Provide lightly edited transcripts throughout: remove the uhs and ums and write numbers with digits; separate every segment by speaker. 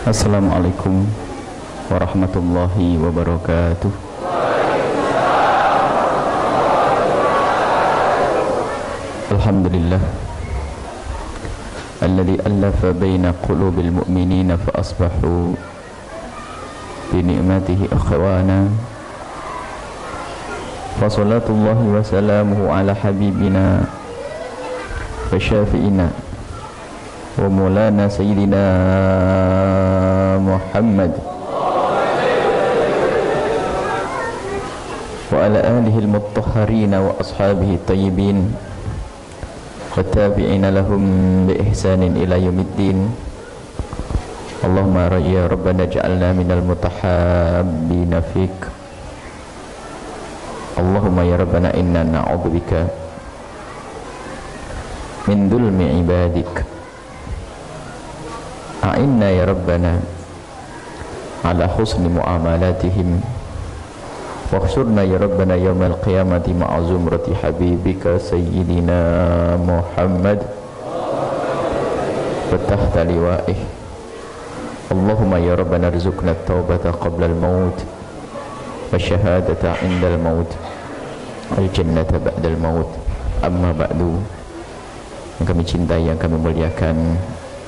Speaker 1: Assalamualaikum warahmatullahi wabarakatuh. Alhamdulillah alladzi allafa baina qulubil mu'minina fa asbahu bi ni'matihi akhwana. Fa salatullahi wa salamuhu ala habibina wa syafi'ina wa maulana sayyidina Muhammad wa ala alihi al-mutahharin wa ashabihi tayyibin wa tabi'ina lahum bi ihsanin ila yaumiddin. Allahumma ya rabbana ja'alna minal mutahabbina fik. Allahumma ya rabbana inna na'udzubika min dhulmi ibadik. A'inna ya rabbana ala husni muamalatihim wakhsurna ya rabbana yawmal qiyamati ma'a zumrati habibika sayyidina Muhammad wa tahta liwa'ih. Allahumma ya rabbana rizukna at-taubata qabla al-maut wa syahadata 'inda al-maut wal jannata ba'da al-maut. Amma ba'du. Yang kami cintai, yang kami muliakan,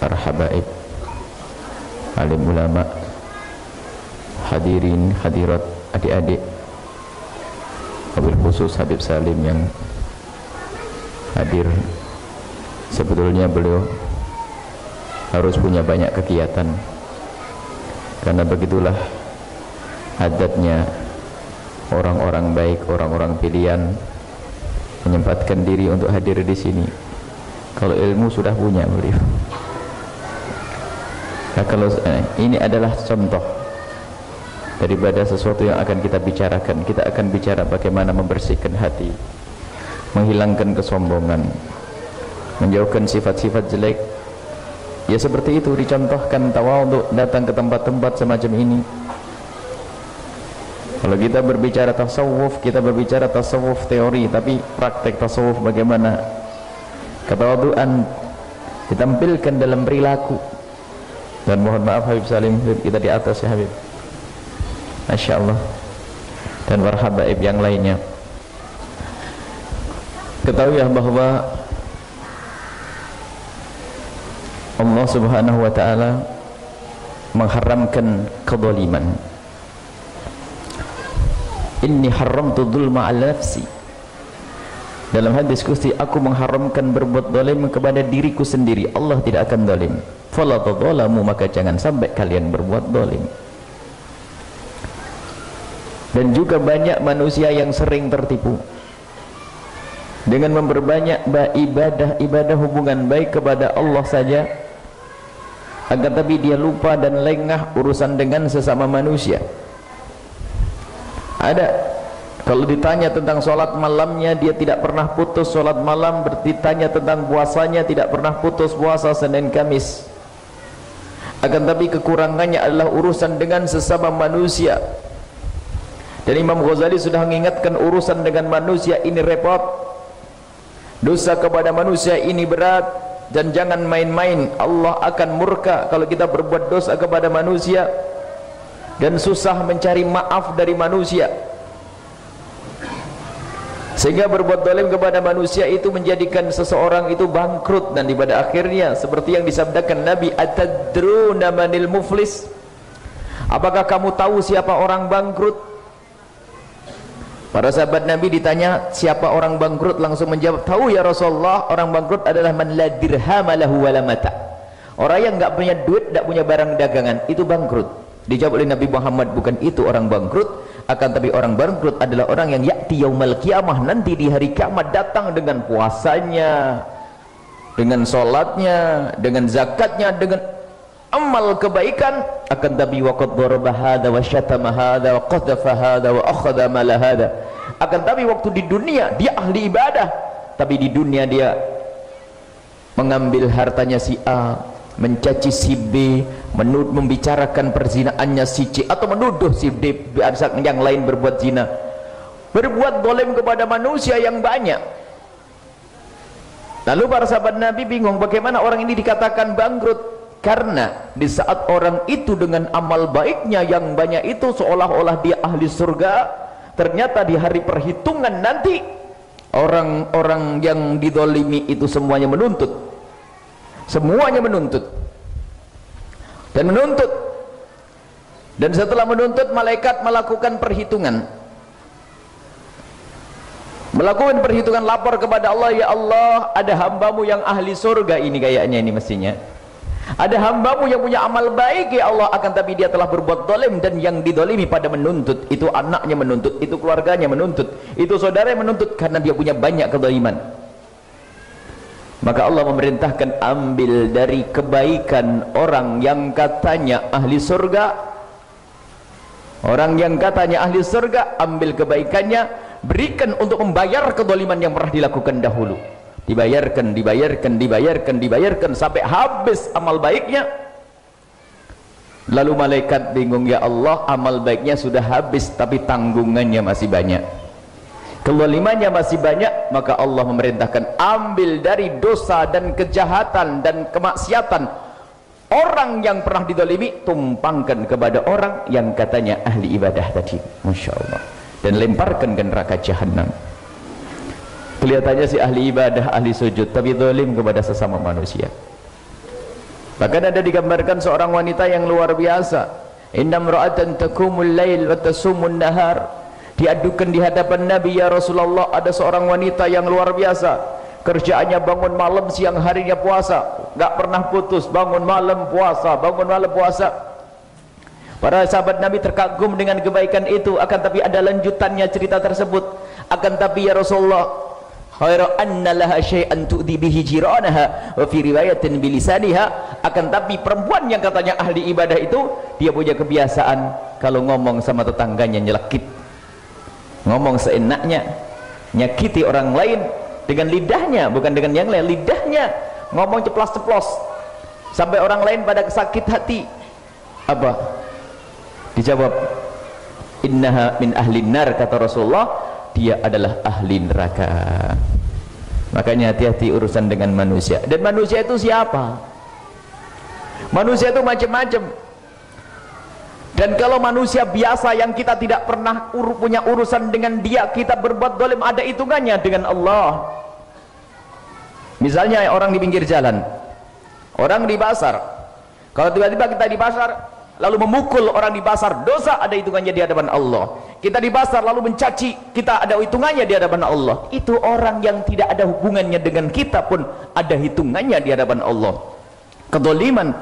Speaker 1: para habaib, alim ulama, hadirin hadirat, adik-adik, wabil khusus Habib Salim yang hadir. Sebetulnya beliau harus punya banyak kegiatan, karena begitulah adatnya orang-orang baik, orang-orang pilihan, menyempatkan diri untuk hadir di sini. Kalau ilmu sudah punya beliau. Nah, kalau ini adalah contoh daripada sesuatu yang akan kita bicarakan. Kita akan bicara bagaimana membersihkan hati, menghilangkan kesombongan, menjauhkan sifat-sifat jelek. Ya seperti itu dicontohkan tawadhu, datang ke tempat-tempat semacam ini. Kalau kita berbicara tasawuf, kita berbicara tasawuf teori, tapi praktek tasawuf bagaimana? Ketawadhuan ditampilkan dalam perilaku. Dan mohon maaf Habib Salim, kita di atas ya Habib, Masya Allah, dan para habaib yang lainnya. Ketahuilah bahwa Allah subhanahu wa ta'ala mengharamkan kezaliman. Inni haramtu dzulma 'ala nafsi. Dalam hadis qudsi, aku mengharamkan berbuat zalim kepada diriku sendiri. Allah tidak akan zalim. Fala tadzalamu, maka jangan sampai kalian berbuat zalim. Dan juga banyak manusia yang sering tertipu dengan memperbanyak ibadah hubungan baik kepada Allah saja, agar tapi dia lupa dan lengah urusan dengan sesama manusia. Ada, kalau ditanya tentang sholat malamnya, dia tidak pernah putus sholat malam. Ditanya tentang puasanya, tidak pernah putus puasa Senin Kamis. Akan tapi kekurangannya adalah urusan dengan sesama manusia. Dan Imam Ghazali sudah mengingatkan, urusan dengan manusia ini repot, dosa kepada manusia ini berat, dan jangan main-main. Allah akan murka kalau kita berbuat dosa kepada manusia, dan susah mencari maaf dari manusia, sehingga berbuat zalim kepada manusia itu menjadikan seseorang itu bangkrut. Dan pada akhirnya seperti yang disabdakan Nabi, atadruna manil muflis, apakah kamu tahu siapa orang bangkrut? Para sahabat Nabi ditanya siapa orang bangkrut, langsung menjawab, tahu ya Rasulullah, orang bangkrut adalah man la dirhama lahu wala mata. Orang yang enggak punya duit, enggak punya barang dagangan, itu bangkrut. Dijawab oleh Nabi Muhammad, bukan itu orang bangkrut, akan tapi orang bangkrut adalah orang yang ya'ti yaumal qiyamah, nanti di hari kiamat datang dengan puasanya, dengan sholatnya, dengan zakatnya, dengan amal kebaikan, akan tapi waqad daraba hadza wa syatama hadza wa qadhafa hadza wa akhadha mala hadza. Akan tapi waktu di dunia dia ahli ibadah, tapi di dunia dia mengambil hartanya si A, mencaci si B, membicarakan perzinaannya si C, atau menuduh si D yang lain berbuat zina, berbuat zalim kepada manusia yang banyak. Lalu para sahabat Nabi bingung, bagaimana orang ini dikatakan bangkrut? Karena di saat orang itu dengan amal baiknya yang banyak itu seolah-olah dia ahli surga, ternyata di hari perhitungan nanti orang-orang yang didolimi itu semuanya menuntut, dan setelah menuntut, malaikat melakukan perhitungan, lapor kepada Allah, ya Allah, ada hambamu yang ahli surga ini, kayaknya ini mestinya ada hambamu yang punya amal baik ya Allah, akan tapi dia telah berbuat dolim, dan yang didolimi pada menuntut, itu anaknya menuntut, itu keluarganya menuntut, itu saudara menuntut, karena dia punya banyak kedoliman. Maka Allah memerintahkan, ambil dari kebaikan orang yang katanya ahli surga, ambil kebaikannya, berikan untuk membayar kedoliman yang pernah dilakukan dahulu. Dibayarkan sampai habis amal baiknya. Lalu malaikat bingung, ya Allah, amal baiknya sudah habis tapi tanggungannya masih banyak, kedolimannya masih banyak. Maka Allah memerintahkan, ambil dari dosa dan kejahatan dan kemaksiatan orang yang pernah didolimi, tumpangkan kepada orang yang katanya ahli ibadah tadi, Masya Allah, dan lemparkan ke neraka jahanam. Kelihatannya si ahli ibadah, ahli sujud, tapi zalim kepada sesama manusia. Bahkan ada digambarkan seorang wanita yang luar biasa. Inna imra'atan taqumul lail wa tasumun nahar. Diadukan di hadapan Nabi, ya Rasulullah, ada seorang wanita yang luar biasa, kerjaannya bangun malam, siang harinya puasa, gak pernah putus, bangun malam puasa. Para sahabat Nabi terkagum dengan kebaikan itu, akan tapi ada lanjutannya cerita tersebut. Akan tapi ya Rasulullah, khairu anna laha syai'an tu'di bihi jiranaha wa fi riwayatin bilisaniha. Akan tapi perempuan yang katanya ahli ibadah itu, dia punya kebiasaan kalau ngomong sama tetangganya nyelekit, ngomong seenaknya, nyakiti orang lain dengan lidahnya, bukan dengan yang lain, lidahnya ngomong ceplas-ceplos sampai orang lain pada sakit hati. Apa dijawab? Innaha min ahli nar, kata Rasulullah, dia adalah ahli neraka. Makanya hati-hati urusan dengan manusia. Dan manusia itu siapa? Manusia itu macam-macam. Dan kalau manusia biasa yang kita tidak pernah punya urusan dengan dia, kita berbuat dolim, ada hitungannya dengan Allah. Misalnya orang di pinggir jalan, orang di pasar, kalau tiba-tiba kita di pasar lalu memukul orang di pasar, dosa, ada hitungannya di hadapan Allah. Kita di pasar lalu mencaci, kita ada hitungannya di hadapan Allah. Itu orang yang tidak ada hubungannya dengan kita pun ada hitungannya di hadapan Allah. Kedoliman,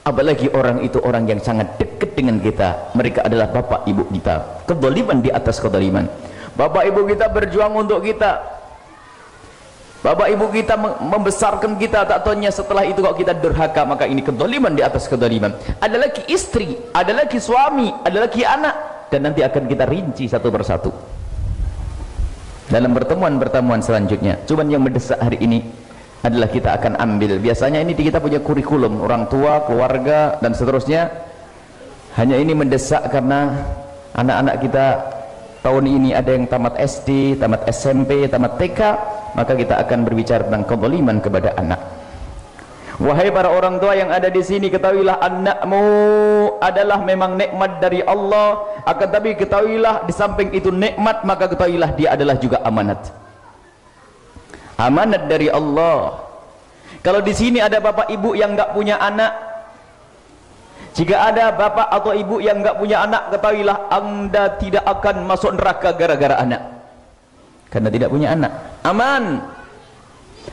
Speaker 1: apalagi orang itu orang yang sangat dekat dengan kita, mereka adalah bapak ibu kita. Kedoliman di atas kedoliman. Bapak ibu kita berjuang untuk kita, bapak ibu kita membesarkan kita, tak taunya setelah itu kok kita durhaka, maka ini kedoliman di atas kedoliman. Ada lagi istri, ada lagi suami, ada lagi anak, dan nanti akan kita rinci satu persatu dalam pertemuan-pertemuan selanjutnya. Cuman yang mendesak hari ini adalah kita akan ambil, biasanya ini kita punya kurikulum, orang tua, keluarga, dan seterusnya. Hanya ini mendesak karena anak-anak kita tahun ini ada yang tamat SD, tamat SMP, tamat TK, maka kita akan berbicara tentang kezaliman kepada anak. Wahai para orang tua yang ada di sini, ketahuilah anakmu adalah memang nikmat dari Allah, akan tapi ketahuilah di samping itu nikmat, maka ketahuilah dia adalah juga amanat. Amanat dari Allah. Kalau di sini ada bapak ibu yang enggak punya anak, jika ada bapak atau ibu yang enggak punya anak, ketahuilah Anda tidak akan masuk neraka gara-gara anak, karena tidak punya anak. Aman.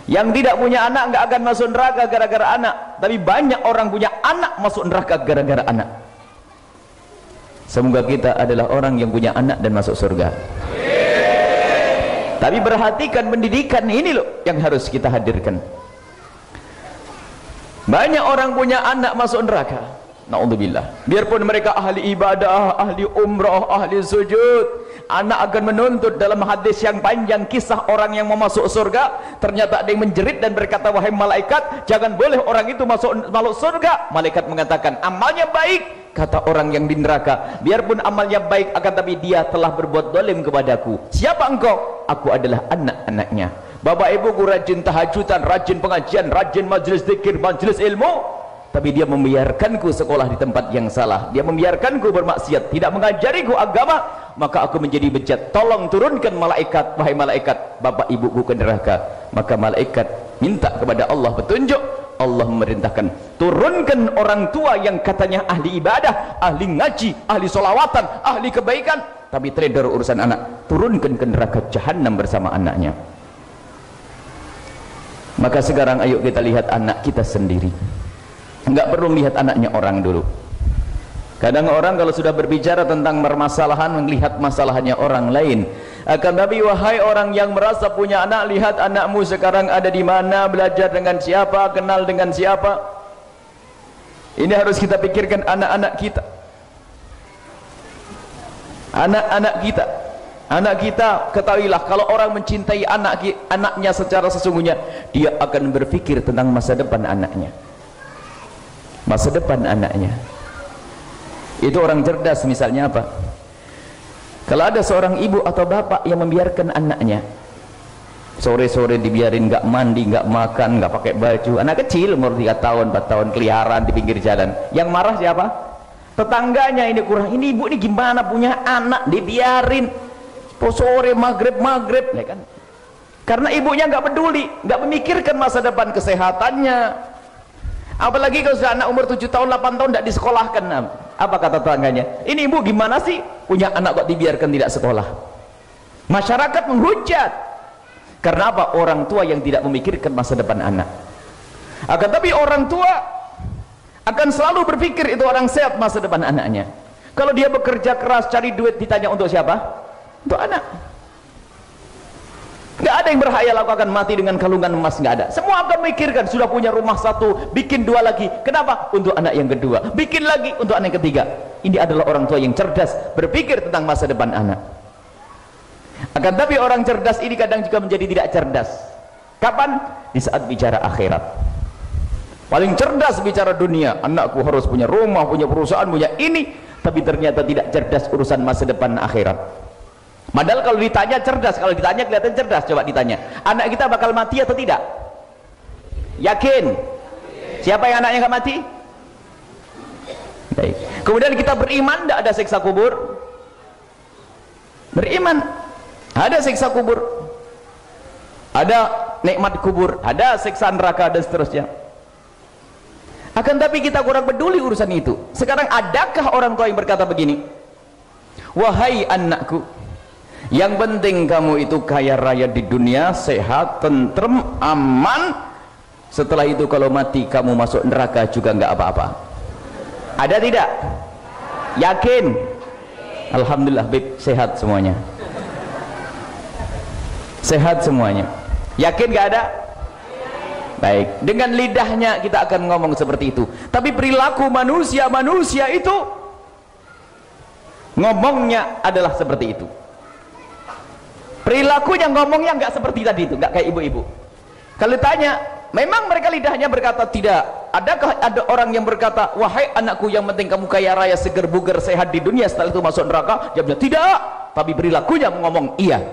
Speaker 1: Yang tidak punya anak enggak akan masuk neraka gara-gara anak, tapi banyak orang punya anak masuk neraka gara-gara anak. Semoga kita adalah orang yang punya anak dan masuk surga. Tapi perhatikan pendidikan ini loh yang harus kita hadirkan. Banyak orang punya anak masuk neraka, na'udzubillah. Biarpun mereka ahli ibadah, ahli umrah, ahli sujud, anak akan menuntut. Dalam hadis yang panjang kisah orang yang mau masuk surga, ternyata ada yang menjerit dan berkata, wahai malaikat, jangan boleh orang itu masuk surga. Malaikat mengatakan, amalnya baik, kata orang yang di neraka, biarpun amalnya baik, akan tapi dia telah berbuat zalim kepadaku. Siapa engkau? Aku adalah anak-anaknya. Bapak ibuku rajin tahajudan, rajin pengajian, rajin majelis zikir, majelis ilmu, tapi dia membiarkanku sekolah di tempat yang salah, dia membiarkanku bermaksiat, tidak mengajariku agama, maka aku menjadi bejat. Tolong turunkan malaikat, wahai malaikat, bapak ibuku ke neraka. Maka malaikat minta kepada Allah petunjuk. Allah memerintahkan, turunkan orang tua yang katanya ahli ibadah, ahli ngaji, ahli solawatan, ahli kebaikan, tapi trader urusan anak, turunkan ke neraka jahanam bersama anaknya. Maka sekarang ayo kita lihat anak kita sendiri, enggak perlu lihat anaknya orang dulu. Kadang orang kalau sudah berbicara tentang permasalahan melihat masalahnya orang lain. Akan tapi wahai orang yang merasa punya anak, lihat anakmu sekarang ada di mana, belajar dengan siapa, kenal dengan siapa. Ini harus kita pikirkan anak-anak kita. Anak-anak kita. Anak kita, ketahuilah kalau orang mencintai anaknya secara sesungguhnya, dia akan berpikir tentang masa depan anaknya. Masa depan anaknya. Itu orang cerdas. Misalnya apa? Kalau ada seorang ibu atau bapak yang membiarkan anaknya sore-sore dibiarin nggak mandi, nggak makan, nggak pakai baju, anak kecil umur 3 tahun 4 tahun keliaran di pinggir jalan, yang marah siapa? Tetangganya. Ini kurang, ini ibu ini gimana punya anak dibiarin sore maghrib ya kan? Karena ibunya nggak peduli, nggak memikirkan masa depan kesehatannya. Apalagi kalau sudah anak umur 7 tahun 8 tahun tidak disekolahkan. Apa kata tetangganya? Ini ibu gimana sih punya anak kok dibiarkan tidak sekolah? Masyarakat menghujat. Karena apa? Orang tua yang tidak memikirkan masa depan anak. Akan tapi orang tua akan selalu berpikir itu orang sehat masa depan anaknya. Kalau dia bekerja keras cari duit, ditanya untuk siapa? Untuk anak. Nggak ada yang berhayal aku akan mati dengan kalungan emas, nggak ada. Semua akan memikirkan, sudah punya rumah 1, bikin 2 lagi. Kenapa? Untuk anak yang kedua. Bikin lagi untuk anak yang ketiga. Ini adalah orang tua yang cerdas, berpikir tentang masa depan anak. Akan tapi orang cerdas ini kadang juga menjadi tidak cerdas. Kapan? Di saat bicara akhirat. Paling cerdas bicara dunia, anakku harus punya rumah, punya perusahaan, punya ini, tapi ternyata tidak cerdas urusan masa depan akhirat. Padahal kalau ditanya cerdas, kalau ditanya kelihatan cerdas. Coba ditanya, anak kita bakal mati atau tidak? Yakin? Siapa yang anaknya nggak mati? Baik. Kemudian kita beriman, tidak ada siksa kubur. Beriman, ada siksa kubur, ada nikmat kubur, ada siksa neraka dan seterusnya. Akan tapi kita kurang peduli urusan itu. Sekarang adakah orang tua yang berkata begini, wahai anakku, yang penting kamu itu kaya raya di dunia, sehat, tentrem, aman. Setelah itu kalau mati kamu masuk neraka juga nggak apa-apa. Ada tidak? Yakin? Alhamdulillah, Bib, sehat semuanya. Sehat semuanya. Yakin nggak ada? Baik. Dengan lidahnya kita akan ngomong seperti itu. Tapi perilaku manusia itu ngomongnya adalah seperti itu. Perilakunya ngomongnya nggak seperti tadi itu, nggak kayak ibu-ibu. Kalau tanya, memang mereka lidahnya berkata tidak. Adakah ada orang yang berkata, wahai anakku, yang penting kamu kaya raya, seger buger, sehat di dunia, setelah itu masuk neraka? Jawabnya tidak. Tapi perilakunya ngomong iya.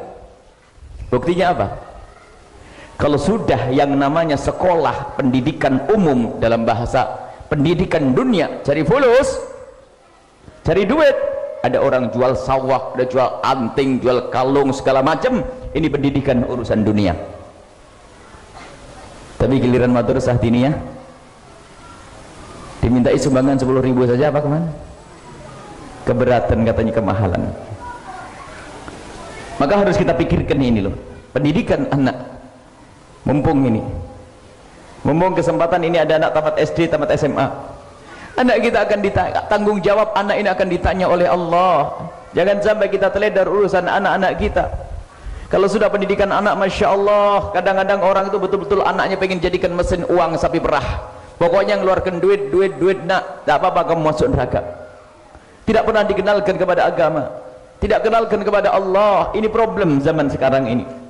Speaker 1: Buktinya apa? Kalau sudah yang namanya sekolah pendidikan umum, dalam bahasa pendidikan dunia, cari fulus, cari duit. Ada orang jual sawah, ada jual anting, jual kalung, segala macam. Ini pendidikan urusan dunia. Tapi giliran madrasah diniyah dimintai sumbangan 10.000 saja, apa kemana? Keberatan katanya, kemahalan. Maka harus kita pikirkan ini loh, pendidikan anak. Mumpung kesempatan ini ada anak tamat SD, tamat SMA. Anak kita akan ditanya, tanggung jawab anak ini akan ditanya oleh Allah. Jangan sampai kita teledar urusan anak-anak kita. Kalau sudah pendidikan anak, Masya Allah, kadang-kadang orang itu betul-betul anaknya pengen jadikan mesin uang sapi perah. Pokoknya ngeluarkan duit, nak, tak apa-apa kamu masuk neraka. Tidak pernah dikenalkan kepada agama, tidak kenalkan kepada Allah. Ini problem zaman sekarang ini.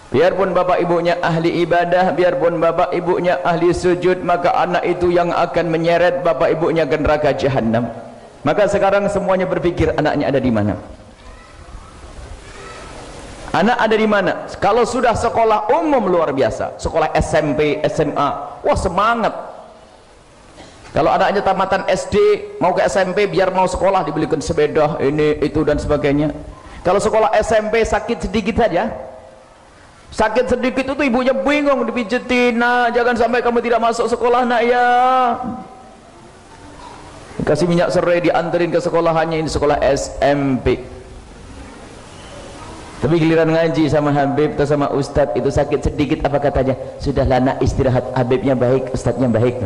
Speaker 1: Biarpun bapak ibunya ahli ibadah, biarpun bapak ibunya ahli sujud, maka anak itu yang akan menyeret bapak ibunya ke neraka jahanam. Maka sekarang semuanya berpikir anaknya ada di mana. Anak ada di mana? Kalau sudah sekolah umum luar biasa, sekolah SMP, SMA, wah semangat. Kalau anaknya tamatan SD mau ke SMP, biar mau sekolah dibelikan sepeda ini itu dan sebagainya. Kalau sekolah SMP sakit sedikit saja, sakit sedikit itu ibunya bingung dipijetin. Nah, jangan sampai kamu tidak masuk sekolah nak ya, kasih minyak serai dianterin ke sekolahannya, ini sekolah SMP. Tapi giliran ngaji sama Habib atau sama Ustadz itu sakit sedikit, apa katanya? Sudahlah nak, istirahat, Habibnya baik, Ustadznya baik.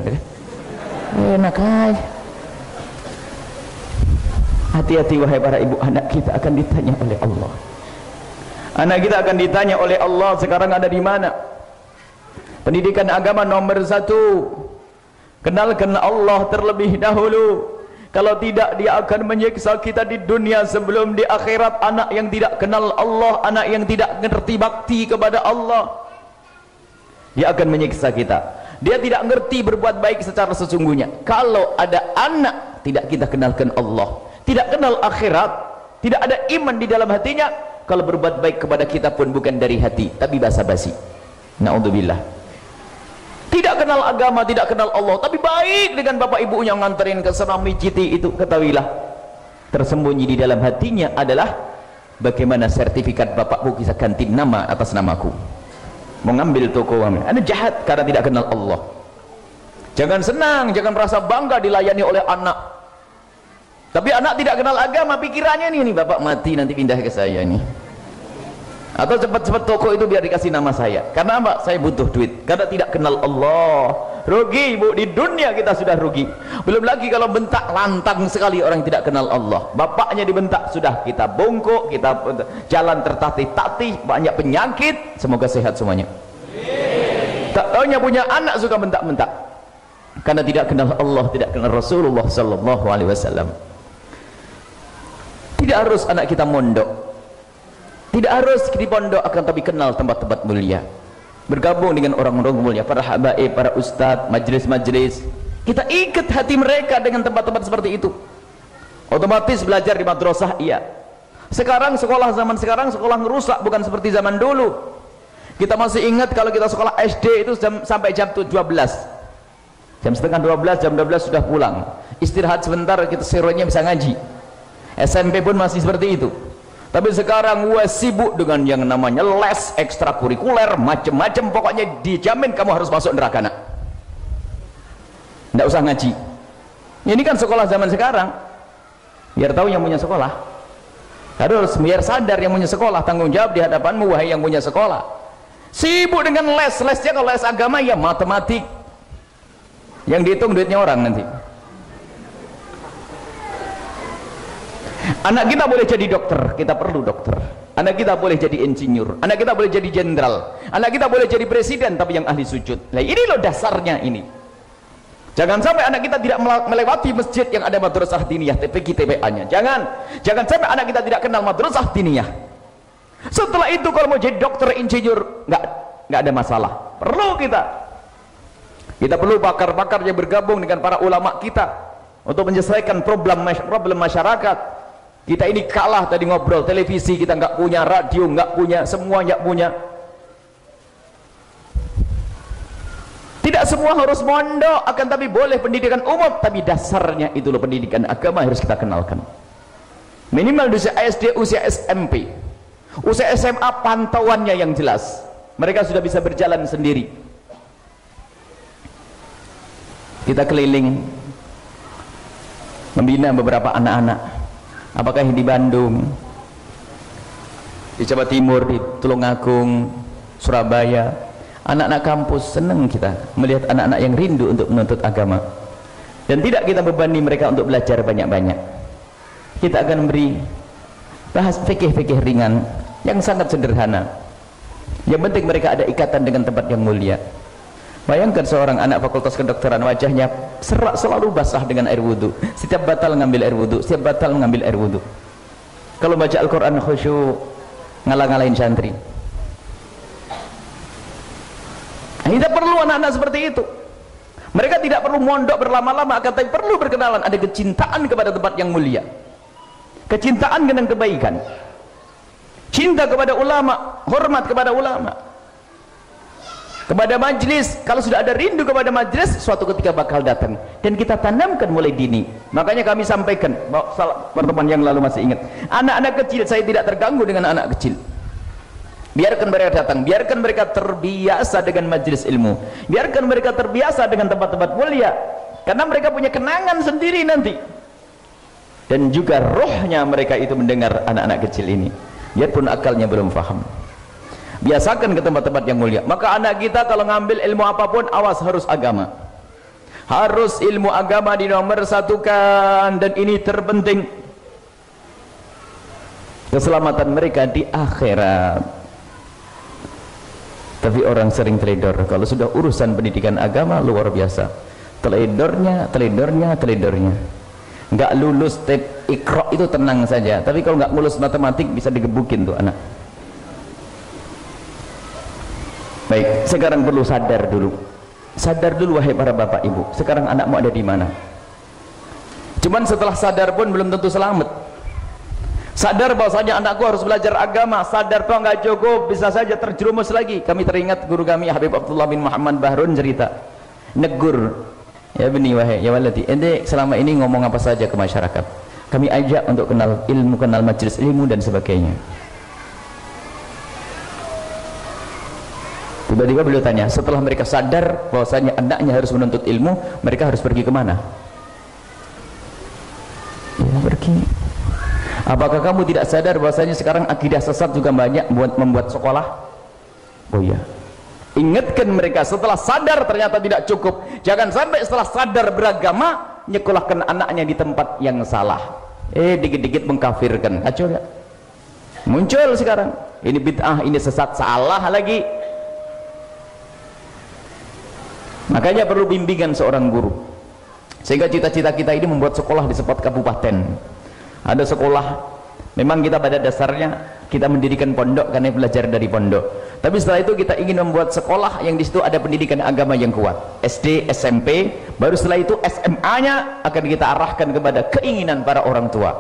Speaker 1: Enak aja. Hati-hati wahai para ibu, anak kita akan ditanya oleh Allah. Anak kita akan ditanya oleh Allah sekarang ada di mana. Pendidikan agama nomor 1, kenalkan Allah terlebih dahulu. Kalau tidak, dia akan menyiksa kita di dunia sebelum di akhirat. Anak yang tidak kenal Allah, anak yang tidak mengerti bakti kepada Allah, dia akan menyiksa kita. Dia tidak mengerti berbuat baik secara sesungguhnya. Kalau ada anak tidak kita kenalkan Allah, tidak kenal akhirat, tidak ada iman di dalam hatinya, kalau berbuat baik kepada kita pun bukan dari hati, tapi basa-basi. Na'udzubillah. Tidak kenal agama, tidak kenal Allah, tapi baik dengan bapak ibunya nganterin ke senam mijiti itu, ketahuilah tersembunyi di dalam hatinya adalah bagaimana sertifikat bapakku bisa ganti nama atas namaku, mengambil toko kami. Anda jahat karena tidak kenal Allah. Jangan senang, jangan merasa bangga dilayani oleh anak. Tapi anak tidak kenal agama, pikirannya nih bapak mati nanti pindah ke saya nih. Atau cepat-cepat toko itu biar dikasih nama saya. Karena apa? Saya butuh duit. Karena tidak kenal Allah. Rugi bu, di dunia kita sudah rugi. Belum lagi kalau bentak, lantang sekali orang tidak kenal Allah. Bapaknya dibentak, sudah kita bongkok, kita jalan tertatih-tatih, banyak penyakit. Semoga sehat semuanya. Tak taunya punya anak suka bentak-bentak. Karena tidak kenal Allah, tidak kenal Rasulullah sallallahu alaihi wasallam. Tidak harus anak kita mondok, tidak harus di pondok, akan tapi kenal tempat-tempat mulia, bergabung dengan orang-orang mulia, para habaib, para ustadz, majlis-majlis. Kita ikat hati mereka dengan tempat-tempat seperti itu. Otomatis belajar di madrasah, iya. Sekarang sekolah, zaman sekarang sekolah ngerusak, bukan seperti zaman dulu. Kita masih ingat kalau kita sekolah SD itu sampai jam 12, jam setengah 12, jam 12 sudah pulang, istirahat sebentar, kita serunya bisa ngaji. SMP pun masih seperti itu. Tapi sekarang wah sibuk dengan yang namanya les ekstrakurikuler macam-macam, pokoknya dijamin kamu harus masuk neraka nak. Tidak usah ngaji. Ini kan sekolah zaman sekarang. Biar tahu yang punya sekolah. Harus biar sadar yang punya sekolah, tanggung jawab di hadapanmu wahai yang punya sekolah. Sibuk dengan les-lesnya, kalau les agama ya matematik. Yang dihitung duitnya orang nanti. Anak kita boleh jadi dokter, kita perlu dokter. Anak kita boleh jadi insinyur, anak kita boleh jadi jenderal, anak kita boleh jadi presiden, tapi yang ahli sujud. Nah ini loh dasarnya ini. Jangan sampai anak kita tidak melewati masjid yang ada madrasah diniyah, TPA-nya. Jangan sampai anak kita tidak kenal madrasah diniyah. Setelah itu kalau mau jadi dokter, insinyur, nggak ada masalah. Perlu kita perlu pakar-pakar yang bergabung dengan para ulama kita untuk menyelesaikan problem masyarakat. Kita ini kalah tadi ngobrol, televisi kita nggak punya, radio nggak punya, semua nggak punya. Tidak semua harus mondok, akan tapi boleh pendidikan umum, tapi dasarnya itu loh pendidikan agama harus kita kenalkan. Minimal di usia SD, usia SMP, usia SMA pantauannya yang jelas. Mereka sudah bisa berjalan sendiri. Kita keliling membina beberapa anak-anak. Apakah di Bandung, di Jawa Timur, di Tulungagung, Surabaya, anak-anak kampus, senang kita melihat anak-anak yang rindu untuk menuntut agama, dan tidak kita bebani mereka untuk belajar banyak-banyak. Kita akan beri bahas fikih-fikih ringan yang sangat sederhana. Yang penting mereka ada ikatan dengan tempat yang mulia. Bayangkan seorang anak fakultas kedokteran, wajahnya serak selalu basah dengan air wudhu, setiap batal ngambil air wudhu, setiap batal ngambil air wudhu. Kalau baca Al-Quran khusyuk, ngalah-ngalahin santri. Kita perlu anak-anak seperti itu. Mereka tidak perlu mondok berlama-lama, akan tapi perlu berkenalan, ada kecintaan kepada tempat yang mulia, kecintaan dengan kebaikan, cinta kepada ulama, hormat kepada ulama. kepada majlis. Kalau sudah ada rindu kepada majlis, suatu ketika bakal datang, dan kita tanamkan mulai dini. Makanya kami sampaikan, pertemuan yang lalu masih ingat, anak-anak kecil saya tidak terganggu dengan anak kecil. Biarkan mereka datang, biarkan mereka terbiasa dengan majlis ilmu, biarkan mereka terbiasa dengan tempat-tempat mulia, karena mereka punya kenangan sendiri nanti. Dan juga rohnya mereka itu mendengar anak-anak kecil ini, biarpun akalnya belum paham. Biasakan ke tempat-tempat yang mulia. Maka anak kita kalau ngambil ilmu apapun, awas, harus agama, harus ilmu agama dinomor satukan. Dan ini terpenting, keselamatan mereka di akhirat. Tapi orang sering teledor kalau sudah urusan pendidikan agama, luar biasa teledornya. Nggak lulus tes Iqra itu tenang saja, tapi kalau nggak lulus matematik bisa digebukin tuh anak. Baik, sekarang perlu sadar dulu. Sadar dulu wahai para bapak ibu, sekarang anakmu ada di mana? Cuman setelah sadar pun belum tentu selamat. Sadar bahwasanya anakku harus belajar agama, sadar toh nggak cukup, bisa saja terjerumus lagi. Kami teringat guru kami Habib Abdullah bin Muhammad Bahrun cerita, negur, ya beni wahai ya waladi, ente selama ini ngomong apa saja ke masyarakat, kami ajak untuk kenal ilmu, kenal majelis ilmu dan sebagainya. Tiba-tiba beliau tanya, setelah mereka sadar bahwasanya anaknya harus menuntut ilmu, mereka harus pergi kemana? Ya, pergi. Apakah kamu tidak sadar bahwasanya sekarang akidah sesat juga banyak membuat sekolah? Oh iya. Ingatkan mereka setelah sadar ternyata tidak cukup. Jangan sampai setelah sadar beragama nyekolahkan anaknya di tempat yang salah. Dikit-dikit mengkafirkan. Kacau ya? Muncul sekarang. Ini bid'ah, ini sesat, salah lagi. Makanya perlu bimbingan seorang guru, sehingga cita-cita kita ini membuat sekolah di sepat kabupaten. Ada sekolah, memang kita pada dasarnya kita mendirikan pondok karena belajar dari pondok, tapi setelah itu kita ingin membuat sekolah yang di situ ada pendidikan agama yang kuat, SD, SMP, baru setelah itu SMA-nya akan kita arahkan kepada keinginan para orang tua.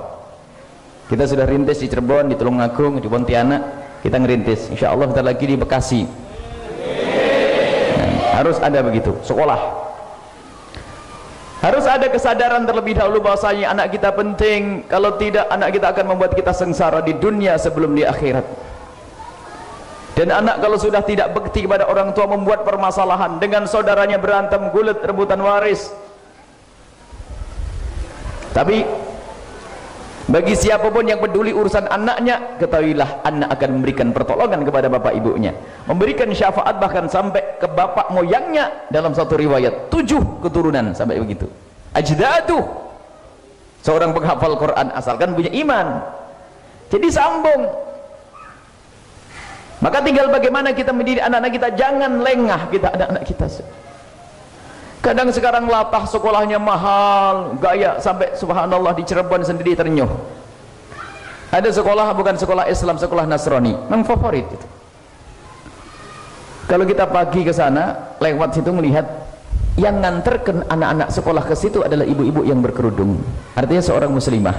Speaker 1: Kita sudah rintis di Cirebon, di Tulungagung, di Pontianak, kita ngerintis, insya Allah kita lagi di Bekasi. Harus ada begitu sekolah, harus ada kesadaran terlebih dahulu bahwasanya anak kita penting. Kalau tidak, anak kita akan membuat kita sengsara di dunia sebelum di akhirat. Dan anak kalau sudah tidak bekti kepada orang tua, membuat permasalahan dengan saudaranya, berantem, gulat, rebutan waris. Tapi bagi siapapun yang peduli urusan anaknya, ketahuilah anak akan memberikan pertolongan kepada bapak ibunya, memberikan syafaat bahkan sampai ke bapak moyangnya. Dalam satu riwayat 7 keturunan sampai begitu. Ajdadu, seorang penghafal Quran asalkan punya iman, jadi sambung. Maka tinggal bagaimana kita mendidik anak-anak kita. Jangan lengah kita anak-anak kita. Kadang sekarang latah sekolahnya mahal, gaya sampai subhanallah di Cirebon sendiri ternyuh. Ada sekolah bukan sekolah Islam, sekolah Nasrani, memang favorit itu. Kalau kita pagi ke sana, lewat situ melihat yang nganterkan anak-anak sekolah ke situ adalah ibu-ibu yang berkerudung. Artinya seorang muslimah.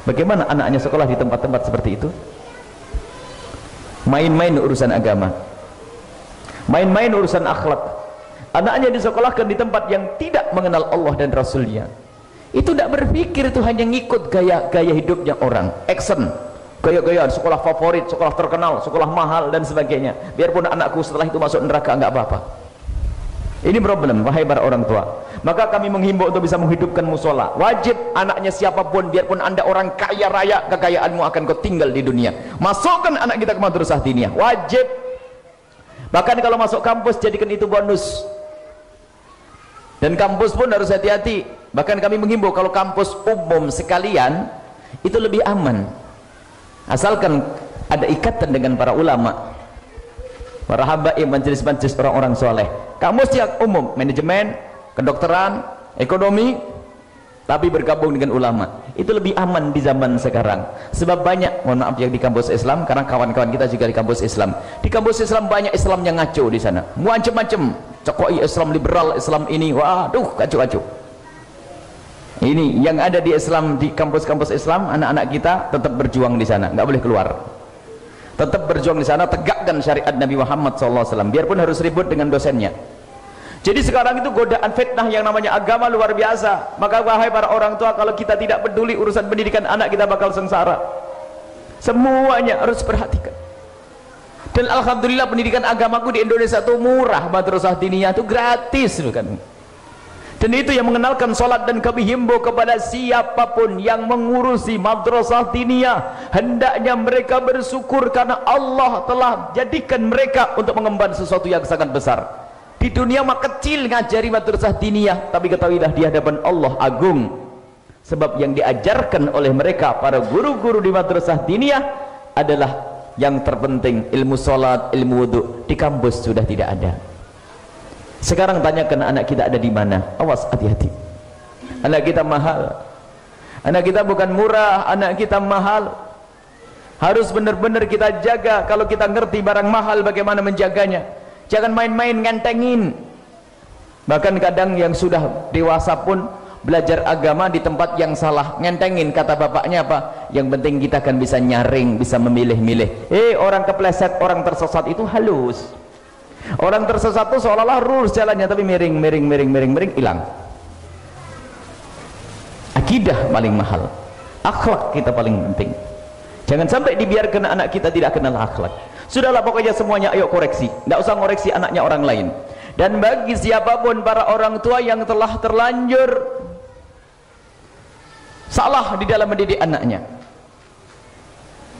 Speaker 1: Bagaimana anaknya sekolah di tempat-tempat seperti itu? Main-main urusan agama, main-main urusan akhlak. Anaknya disekolahkan di tempat yang tidak mengenal Allah dan Rasulnya. Itu tidak berpikir, itu hanya ngikut gaya hidupnya orang, action, gaya-gayaan, sekolah favorit, sekolah terkenal, sekolah mahal dan sebagainya. Biarpun anakku setelah itu masuk neraka nggak apa-apa. Ini problem wahai para orang tua. Maka kami menghimbau untuk bisa menghidupkan musola. Wajib anaknya siapapun, biarpun anda orang kaya raya, kekayaanmu akan kau tinggal di dunia. Masukkan anak kita ke madrasah diniyah, wajib. Bahkan kalau masuk kampus jadikan itu bonus. Dan kampus pun harus hati-hati. Bahkan kami menghimbau kalau kampus umum sekalian itu lebih aman, asalkan ada ikatan dengan para ulama, para habaib, majelis-majelis orang-orang soleh. Kampus yang umum, manajemen, kedokteran, ekonomi, tapi bergabung dengan ulama, itu lebih aman di zaman sekarang. Sebab banyak, mohon maaf, yang di kampus Islam, karena kawan-kawan kita juga di kampus Islam. Di kampus Islam banyak Islam yang ngaco di sana, macam-macam, cokoi Islam liberal, Islam ini, waduh, kacau-kacau. Ini yang ada di Islam, di kampus-kampus Islam, anak-anak kita tetap berjuang di sana, nggak boleh keluar. Tetap berjuang di sana, tegakkan syariat Nabi Muhammad SAW, biarpun harus ribut dengan dosennya. Jadi sekarang itu godaan fitnah yang namanya agama luar biasa. Maka wahai para orang tua, kalau kita tidak peduli urusan pendidikan anak kita bakal sengsara. Semuanya harus perhatikan. Dan alhamdulillah pendidikan agamaku di Indonesia itu murah, madrasah diniyah itu gratis kan. Dan itu yang mengenalkan sholat, dan kami himbau kepada siapapun yang mengurusi madrasah diniyah, hendaknya mereka bersyukur karena Allah telah jadikan mereka untuk mengemban sesuatu yang sangat besar. Di dunia mah kecil ngajari madrasah diniyah, tapi ketahuilah di hadapan Allah agung. Sebab yang diajarkan oleh mereka para guru-guru di madrasah diniyah adalah yang terpenting ilmu sholat, ilmu wudhu. Di kampus sudah tidak ada. Sekarang tanyakan anak kita ada di mana. Awas, hati-hati. Anak kita mahal. Anak kita bukan murah, anak kita mahal. Harus benar-benar kita jaga. Kalau kita ngerti barang mahal, bagaimana menjaganya. Jangan main-main ngentengin. Bahkan kadang yang sudah dewasa pun belajar agama di tempat yang salah, ngentengin. Kata bapaknya apa? Yang penting kita kan bisa nyaring, bisa memilih-milih. Orang kepleset, orang tersesat itu halus. Orang tersesat itu seolah-olah lurus jalannya, tapi miring, hilang. Akidah paling mahal, akhlak kita paling penting. Jangan sampai dibiarkan anak kita tidak kenal akhlak. Sudahlah, pokoknya semuanya ayo koreksi. Tidak usah ngoreksi anaknya orang lain. Dan bagi siapapun para orang tua yang telah terlanjur salah di dalam mendidik anaknya,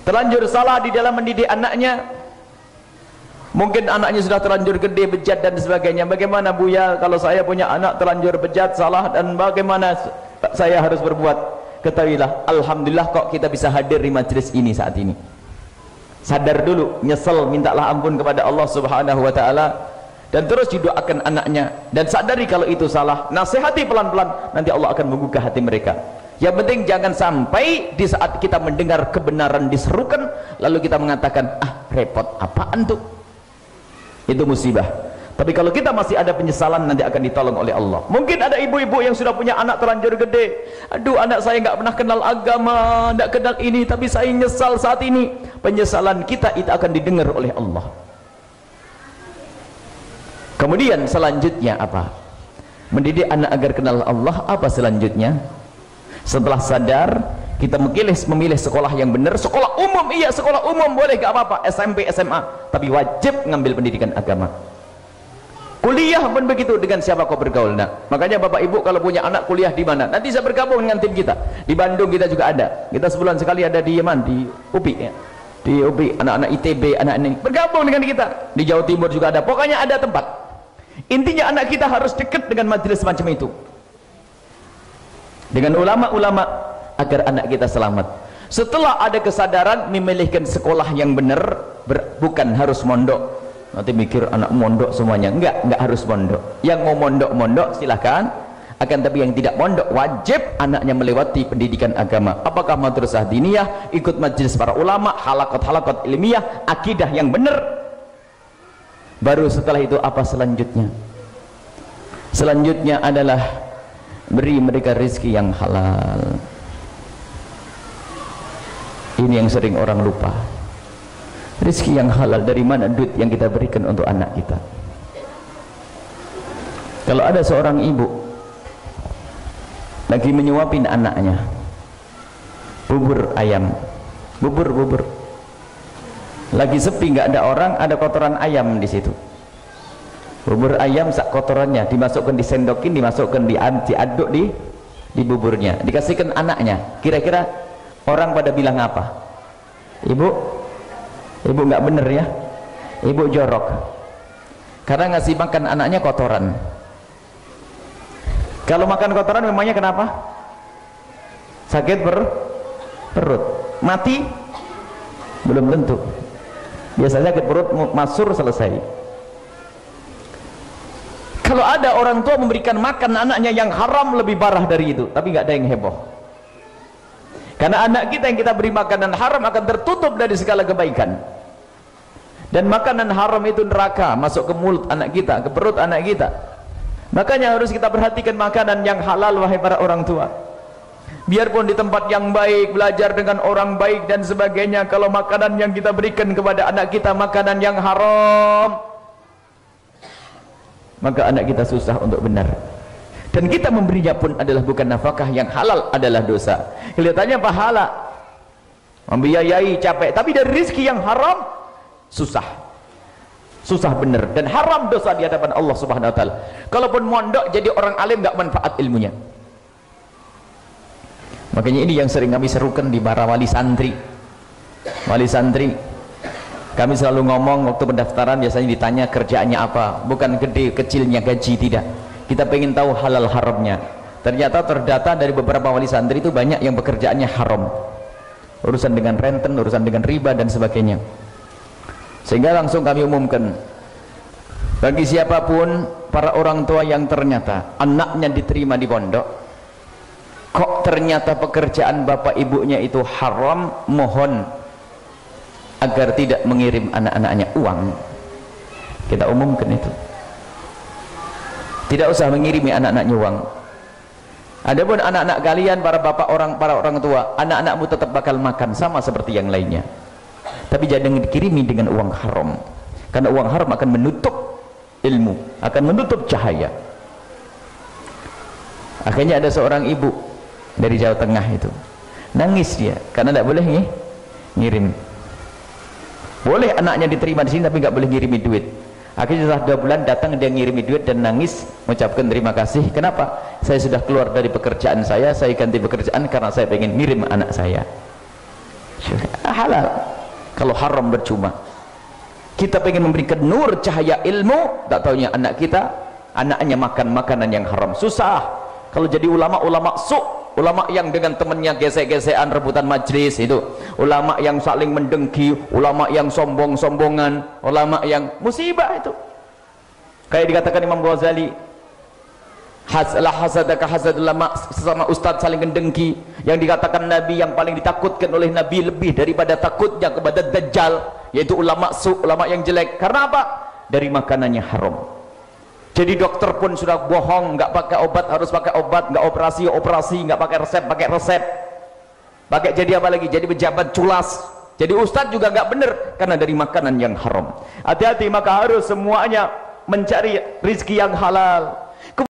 Speaker 1: terlanjur salah di dalam mendidik anaknya, mungkin anaknya sudah terlanjur gede, bejat dan sebagainya. Bagaimana Buya kalau saya punya anak terlanjur bejat, salah, dan bagaimana saya harus berbuat? Ketahuilah, alhamdulillah kok kita bisa hadir di majelis ini saat ini. Sadar dulu, nyesel, mintalah ampun kepada Allah Subhanahu wa taala, dan terus didoakan anaknya, dan sadari kalau itu salah, nasihati pelan-pelan, nanti Allah akan membuka hati mereka. Yang penting jangan sampai di saat kita mendengar kebenaran diserukan lalu kita mengatakan, repot, apaan tuh? Itu musibah. Tapi kalau kita masih ada penyesalan, nanti akan ditolong oleh Allah. Mungkin ada ibu-ibu yang sudah punya anak terlanjur gede. Aduh, anak saya nggak pernah kenal agama, nggak kenal ini, tapi saya nyesal saat ini. Penyesalan kita itu akan didengar oleh Allah. Kemudian selanjutnya apa? Mendidik anak agar kenal Allah. Apa selanjutnya? Setelah sadar, kita memilih sekolah yang benar. Sekolah umum, iya, sekolah umum boleh, gak apa-apa, SMP, SMA, tapi wajib ngambil pendidikan agama. Kuliah pun begitu, dengan siapa kau bergaul. Nah, makanya Bapak Ibu kalau punya anak kuliah di mana, nanti saya bergabung dengan tim kita. Di Bandung kita juga ada. Kita sebulan sekali ada di UPI ya. Di UPI, anak-anak ITB, anak ini bergabung dengan kita. Di Jawa Timur juga ada. Pokoknya ada tempat. Intinya anak kita harus dekat dengan majelis semacam itu, dengan ulama-ulama, agar anak kita selamat. Setelah ada kesadaran memilihkan sekolah yang benar, bukan harus mondok. Nanti mikir anak mondok semuanya. Enggak harus mondok. Yang mau mondok silahkan. Akan tapi yang tidak mondok, wajib anaknya melewati pendidikan agama. Apakah madrasah diniyah, ikut majelis para ulama, halaqat ilmiah, akidah yang benar. Baru setelah itu apa selanjutnya? Selanjutnya adalah beri mereka rezeki yang halal. Ini yang sering orang lupa. Rezeki yang halal, dari mana duit yang kita berikan untuk anak kita? Kalau ada seorang ibu lagi menyuapin anaknya bubur ayam, bubur lagi sepi, nggak ada orang, ada kotoran ayam di situ. Bubur ayam sak kotorannya dimasukkan, disendokin, dimasukkan, diaduk di buburnya, dikasihkan anaknya. Kira-kira orang pada bilang apa? Ibu nggak bener ya, ibu jorok, karena ngasih makan anaknya kotoran. Kalau makan kotoran memangnya kenapa? Sakit perut, mati? Belum tentu. Biasanya sakit perut, masur, selesai. Kalau ada orang tua memberikan makan anaknya yang haram, lebih parah dari itu, tapi nggak ada yang heboh. Karena anak kita yang kita beri makanan haram akan tertutup dari segala kebaikan. Dan makanan haram itu neraka, masuk ke mulut anak kita, ke perut anak kita. Makanya harus kita perhatikan makanan yang halal, wahai para orang tua. biarpun di tempat yang baik, belajar dengan orang baik dan sebagainya, kalau makanan yang kita berikan kepada anak kita makanan yang haram, maka anak kita susah untuk benar. Dan kita memberinya pun adalah bukan nafkah yang halal, adalah dosa. Kelihatannya pahala, membiayai capek, tapi dari rezeki yang haram susah benar, dan haram dosa di hadapan Allah Subhanahu wa taala. Kalaupun mondok jadi orang alim nggak manfaat ilmunya. Makanya ini yang sering kami serukan di para wali santri. Kami selalu ngomong waktu pendaftaran, biasanya ditanya kerjaannya apa, bukan gede kecilnya gaji, tidak. Kita pengen tahu halal haramnya. Ternyata terdata dari beberapa wali santri itu banyak yang pekerjaannya haram, urusan dengan renten, urusan dengan riba dan sebagainya. Sehingga langsung kami umumkan, bagi siapapun para orang tua yang ternyata anaknya diterima di pondok, kok ternyata pekerjaan bapak ibunya itu haram, mohon agar tidak mengirim anak-anaknya uang. Kita umumkan itu, tidak usah mengirimi anak-anaknya uang. Adapun anak-anak kalian, para bapak para orang tua, anak-anakmu tetap bakal makan sama seperti yang lainnya, tapi jangan dikirimi dengan uang haram, karena uang haram akan menutup ilmu, akan menutup cahaya. Akhirnya ada seorang ibu dari Jawa Tengah itu nangis dia karena tidak boleh ngirim. Boleh anaknya diterima di sini tapi nggak boleh ngirimi duit. Akhirnya setelah 2 bulan datang dia ngirimi duit dan nangis mengucapkan terima kasih. Kenapa? Saya sudah keluar dari pekerjaan saya ganti pekerjaan karena saya pengen ngirim anak saya. Halal. Kalau haram percuma. Kita pengen memberikan nur cahaya ilmu, tak taunya anak kita, anaknya makan makanan yang haram. Susah. Kalau jadi ulama ulama yang dengan temannya gesek-gesekan rebutan majlis, itu ulama yang saling mendengki, ulama yang sombong-sombongan, ulama yang musibah itu. Kayak dikatakan Imam Ghazali, la hasadaka hasad ulama, sesama ustaz saling mendengki. Yang dikatakan Nabi yang paling ditakutkan oleh Nabi lebih daripada takutnya kepada Dajjal, yaitu ulama ulama yang jelek. Karena apa? Dari makanannya haram. Jadi dokter pun sudah bohong, nggak pakai obat harus pakai obat, nggak operasi nggak pakai resep pakai jadi apa lagi, jadi pejabat culas, jadi ustadz juga nggak bener karena dari makanan yang haram. Hati-hati, maka harus semuanya mencari rizki yang halal.